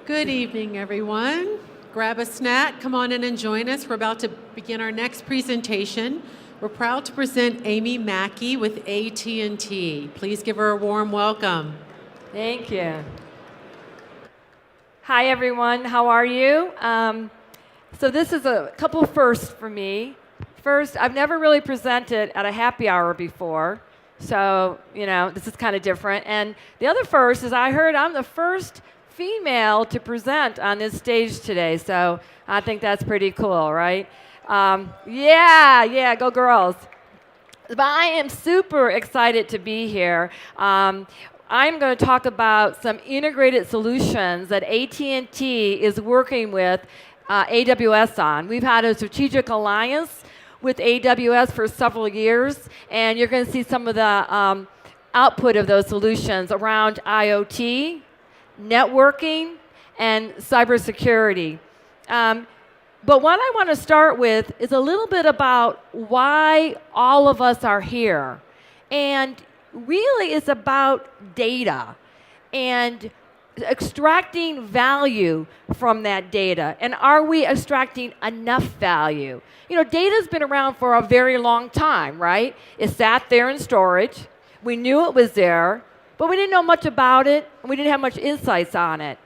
Good evening, everyone. Grab a snack, come on in and join us. We're about to begin our next presentation. We're proud to present Amy Mackey with AT&T. Please give her a warm welcome. Thank you. Hi, everyone. How are you? So this is a couple firsts for me. First, I've never really presented at a happy hour before. So, this is kind of different. And the other first is I heard I'm the first female to present on this stage today. So I think that's pretty cool, right? Yeah, go girls. But I am super excited to be here. I'm going to talk about some integrated solutions that AT&T is working with AWS on. We've had a strategic alliance with AWS for several years, and you're going to see some of the output of those solutions around IoT, networking, and cybersecurity. But what I want to start with is a little bit about why all of us are here. And really it's about data and extracting value from that data. And are we extracting enough value? Data's been around for a very long time, right? It sat there in storage. We knew it was there, but we didn't know much about it, and we didn't have much insights on it.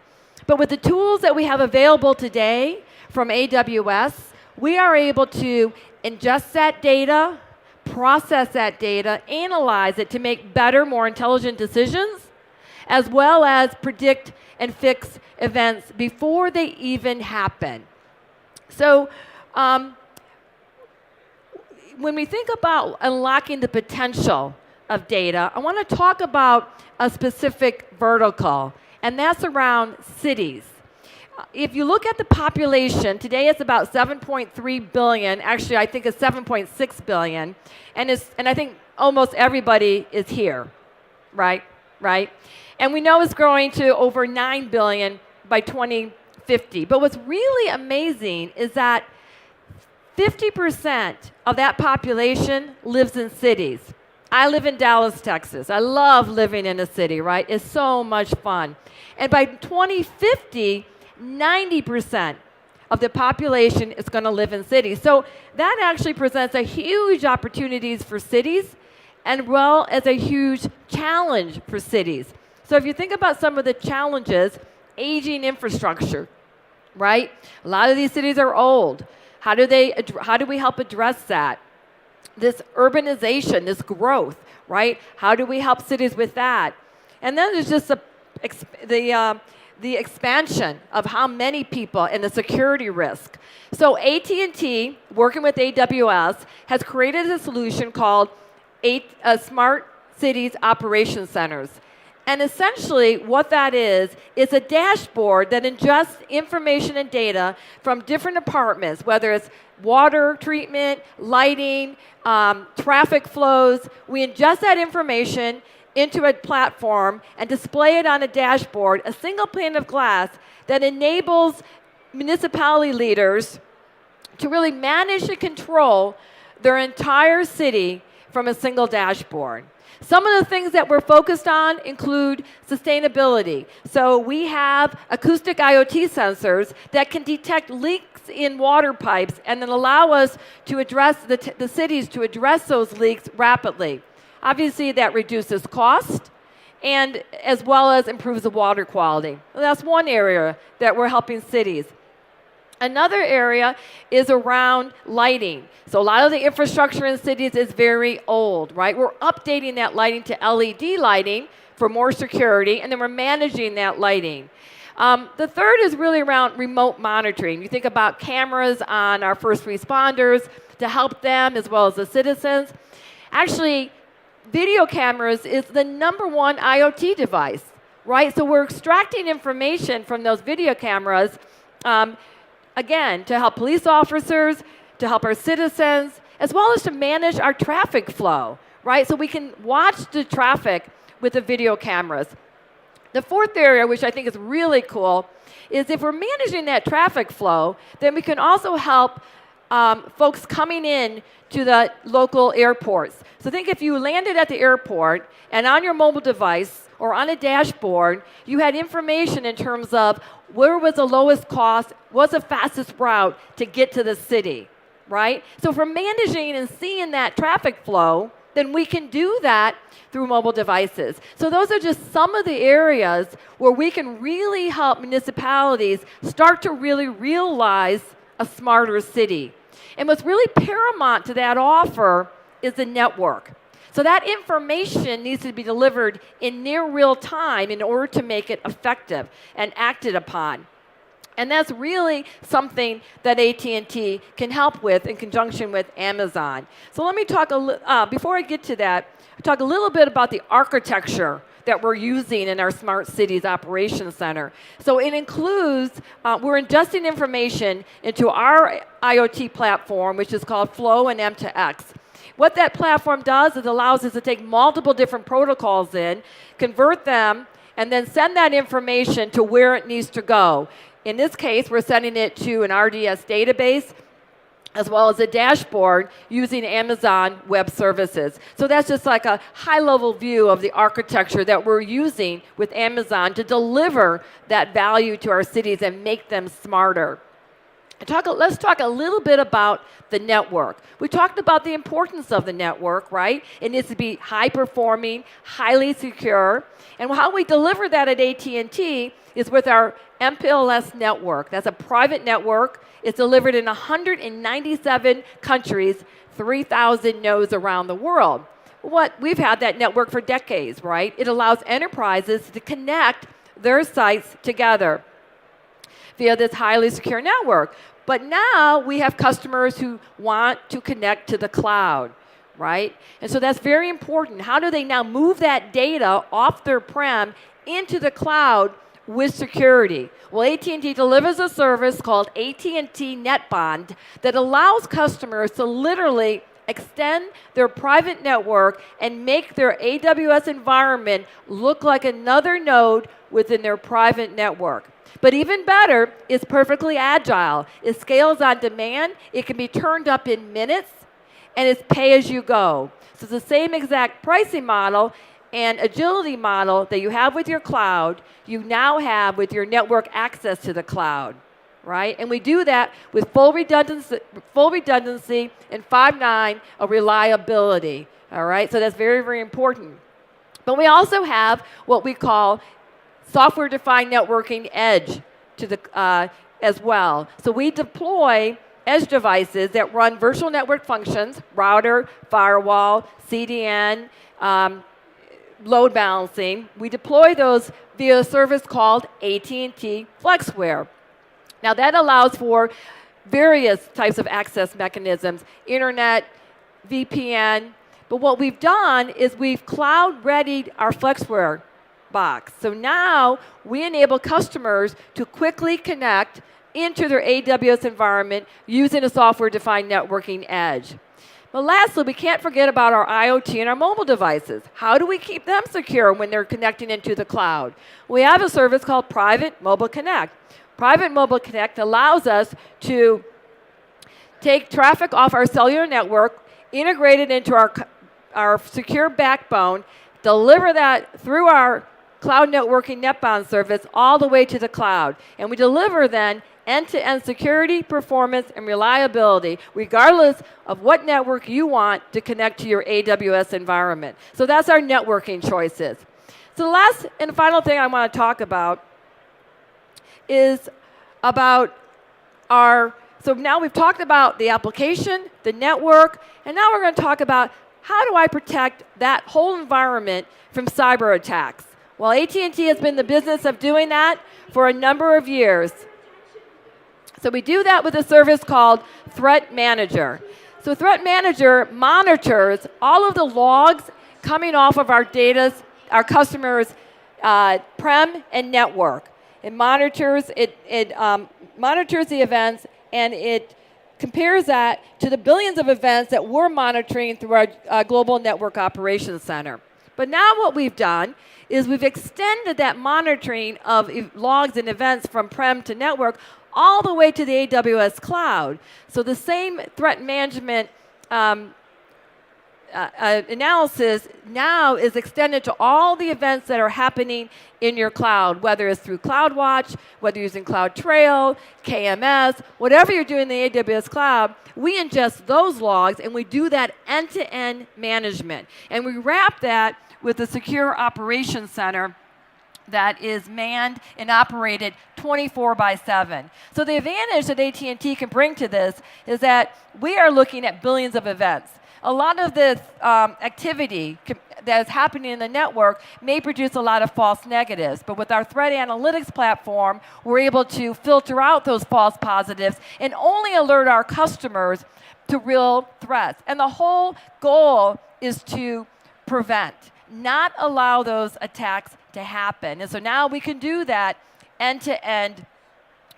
But with the tools that we have available today from AWS, we are able to ingest that data, process that data, analyze it to make better, more intelligent decisions, as well as predict and fix events before they even happen. So when we think about unlocking the potential of data, I want to talk about a specific vertical, and that's around cities. If you look at the population, today it's about 7.3 billion. Actually, I think it's 7.6 billion. And I think almost everybody is here, right? And we know it's growing to over 9 billion by 2050. But what's really amazing is that 50% of that population lives in cities. I live in Dallas, Texas. I love living in a city, right? It's so much fun. And by 2050, 90% of the population is going to live in cities. So that actually presents a huge opportunities for cities, as well as a huge challenge for cities. So if you think about some of the challenges, aging infrastructure, right? A lot of these cities are old. How do we help address that? This urbanization, this growth, right? How do we help cities with that? And then there's just the expansion of how many people and the security risk. So AT&T, working with AWS, has created a solution called Smart Cities Operation Centers. And essentially what that is a dashboard that ingests information and data from different departments, whether it's water treatment, lighting, traffic flows. We ingest that information into a platform and display it on a dashboard, a single pane of glass that enables municipality leaders to really manage and control their entire city from a single dashboard. Some of the things that we're focused on include sustainability. So we have acoustic IoT sensors that can detect leaks in water pipes and then allow us to address the cities to address those leaks rapidly. Obviously, that reduces cost and as well as improves the water quality. That's one area that we're helping cities. Another area is around lighting. So a lot of the infrastructure in cities is very old, right? We're updating that lighting to LED lighting for more security, and then we're managing that lighting. The third is really around remote monitoring. You think about cameras on our first responders to help them as well as the citizens. Actually, video cameras is the #1 IoT device, right? So we're extracting information from those video cameras, again, to help police officers, to help our citizens, as well as to manage our traffic flow, right? So we can watch the traffic with the video cameras. The fourth area, which I think is really cool, is if we're managing that traffic flow, then we can also help folks coming in to the local airports. So think if you landed at the airport and on your mobile device or on a dashboard, you had information in terms of where was the lowest cost, what's the fastest route to get to the city, right? So for managing and seeing that traffic flow, then we can do that through mobile devices. So those are just some of the areas where we can really help municipalities start to really realize a smarter city. And what's really paramount to that offer is the network. So that information needs to be delivered in near real time in order to make it effective and acted upon. And that's really something that AT&T can help with in conjunction with Amazon. So let me talk, before I get to that, talk a little bit about the architecture that we're using in our Smart Cities Operations Center. So it includes, we're ingesting information into our IoT platform, which is called Flow and M2X. What that platform does is allows us to take multiple different protocols in, convert them, and then send that information to where it needs to go. In this case, we're sending it to an RDS database as well as a dashboard using Amazon Web Services. So that's just like a high-level view of the architecture that we're using with Amazon to deliver that value to our cities and make them smarter. Let's talk a little bit about the network. We talked about the importance of the network, right? It needs to be high-performing, highly secure. And how we deliver that at AT&T is with our MPLS network. That's a private network. It's delivered in 197 countries, 3,000 nodes around the world. We've had that network for decades, right? It allows enterprises to connect their sites together via this highly secure network. But now we have customers who want to connect to the cloud, right? And so that's very important. How do they now move that data off their prem into the cloud with security? Well, AT&T delivers a service called AT&T NetBond that allows customers to literally extend their private network and make their AWS environment look like another node within their private network. But even better, it's perfectly agile. It scales on demand. It can be turned up in minutes, and it's pay as you go. So it's the same exact pricing model and agility model that you have with your cloud, you now have with your network access to the cloud, right? And we do that with full redundancy and 5.9 of reliability, all right? So that's very, very important. But we also have what we call software-defined networking edge to the, as well. So we deploy edge devices that run virtual network functions, router, firewall, CDN, load balancing. We deploy those via a service called AT&T FlexWare. Now that allows for various types of access mechanisms, internet, VPN. But what we've done is we've cloud-readied our FlexWare box. So now we enable customers to quickly connect into their AWS environment using a software-defined networking edge. But lastly, we can't forget about our IoT and our mobile devices. How do we keep them secure when they're connecting into the cloud? We have a service called Private Mobile Connect. Private Mobile Connect allows us to take traffic off our cellular network, integrate it into our secure backbone, deliver that through our cloud networking NetBond service all the way to the cloud. And we deliver then end-to-end security, performance, and reliability, regardless of what network you want to connect to your AWS environment. So that's our networking choices. So the last and final thing I want to talk about is about so now we've talked about the application, the network, and now we're going to talk about how do I protect that whole environment from cyber attacks. Well, AT&T has been in the business of doing that for a number of years. So we do that with a service called Threat Manager. So Threat Manager monitors all of the logs coming off of our customers' prem and network. It monitors monitors the events, and it compares that to the billions of events that we're monitoring through our global network operations center. But now what we've done is we've extended that monitoring of logs and events from prem to network all the way to the AWS cloud. So the same threat management analysis now is extended to all the events that are happening in your cloud, whether it's through CloudWatch, whether you're using CloudTrail, KMS, whatever you're doing in the AWS cloud, we ingest those logs and we do that end-to-end management. And we wrap that with the Secure Operations Center that is manned and operated 24/7. So the advantage that AT&T can bring to this is that we are looking at billions of events. A lot of this activity that is happening in the network may produce a lot of false negatives, but with our threat analytics platform, we're able to filter out those false positives and only alert our customers to real threats. And the whole goal is to prevent, not allow those attacks to happen. And so now we can do that end-to-end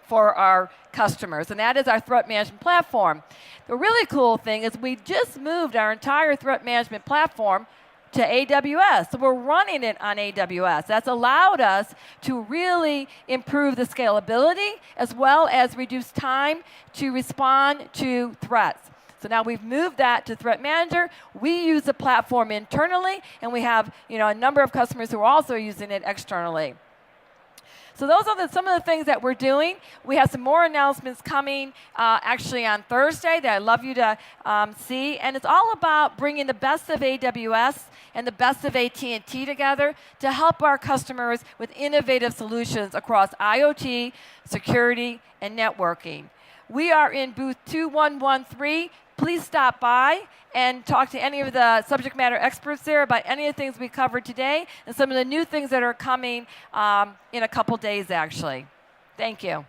for our customers, and that is our threat management platform. The really cool thing is we just moved our entire threat management platform to AWS. So we're running it on AWS. That's allowed us to really improve the scalability as well as reduce time to respond to threats. So now we've moved that to Threat Manager. We use the platform internally, and we have a number of customers who are also using it externally. So those are some of the things that we're doing. We have some more announcements coming actually on Thursday that I'd love you to see. And it's all about bringing the best of AWS and the best of AT&T together to help our customers with innovative solutions across IoT, security, and networking. We are in booth 2113. Please stop by and talk to any of the subject matter experts there about any of the things we covered today and some of the new things that are coming in a couple days, actually. Thank you.